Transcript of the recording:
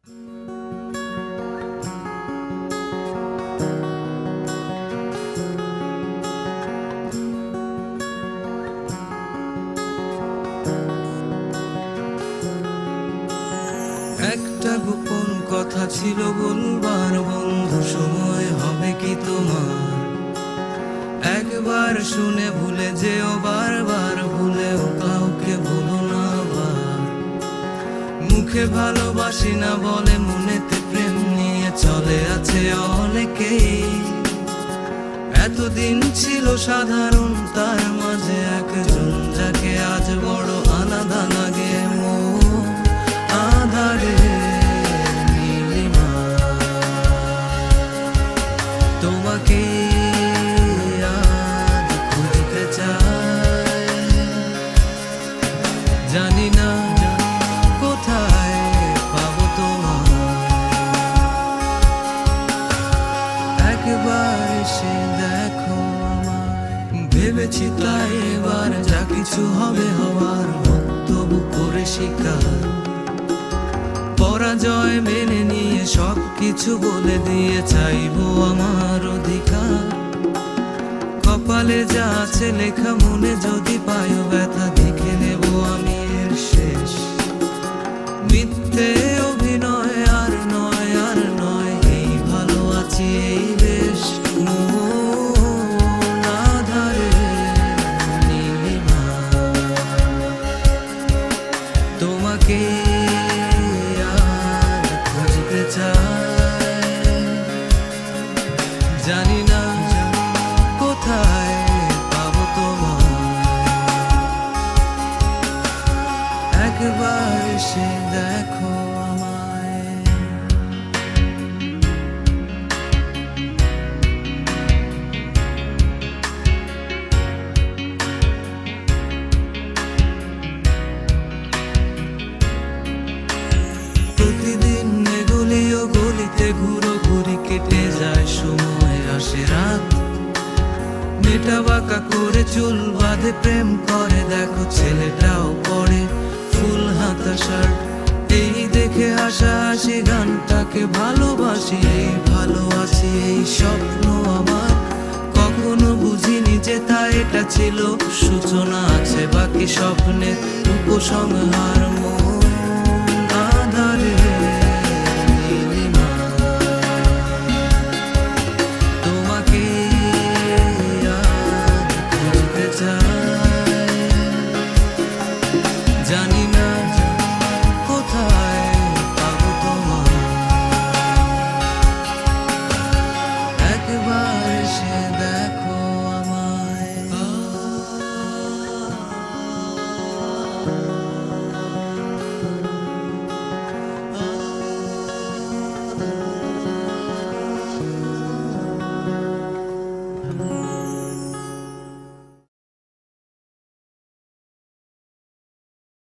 একটা গোপন কথা ছিল বলবার বন্ধু, সময় হবে কি তোমার? একবার শুনে ভুলে যেও, বারবার ভুলেও কাউকে বলো না আবার। মুখে ভালোবাসি না বলে মনেতে প্রেম নিয়ে চলে আছে অনেকেই। এতদিন ছিল সাধারণ, তার মাঝে একজন যাকে আজ বড় আলাদা লাগে। আধারে নীলিমা, তোমাকে আজ খুঁজতে চাই। জানি না কোথায় পাবো তোমায়, একবার এসে দেখো আমায়। ভেবেছি তাই এবার যা কিছু হবে হবার, তবু করে শিকার পরাজয় মেনে নিয়ে সবকিছু বলে দিয়ে চাইবো আমার অধিকার। কপালে যা আছে লেখা, মনে যদি পায়ো ব্যথা, দেখে নেব আমি এর শেষ। মিথ্যে অভিনয় আর নয়, আর নয়, এই ভালো আছি এই বেশ। আধারে নীলিমা, তোমাকে জানি না কোথায় পাবো তোমায়, একবার এসে দেখো আমায়। প্রতিদিন গলিও গলিতে ঘুরো ঘুরি, কেটে যায় সময়, আসে রাত। মেটা বাঁকা করে চুল বাঁধে, প্রেম করে দেখো ছেলেটাও পরে ফুল হাতা শার্ট। এই দেখে হাসাহাসি, গানটাকে ভালোবাসি, এই ভালো আছি এই স্বপ্ন আমার। কখনো বুঝিনি যে তা এটা ছিল সূচনা, আছে বাকি স্বপ্নের উপসংহার।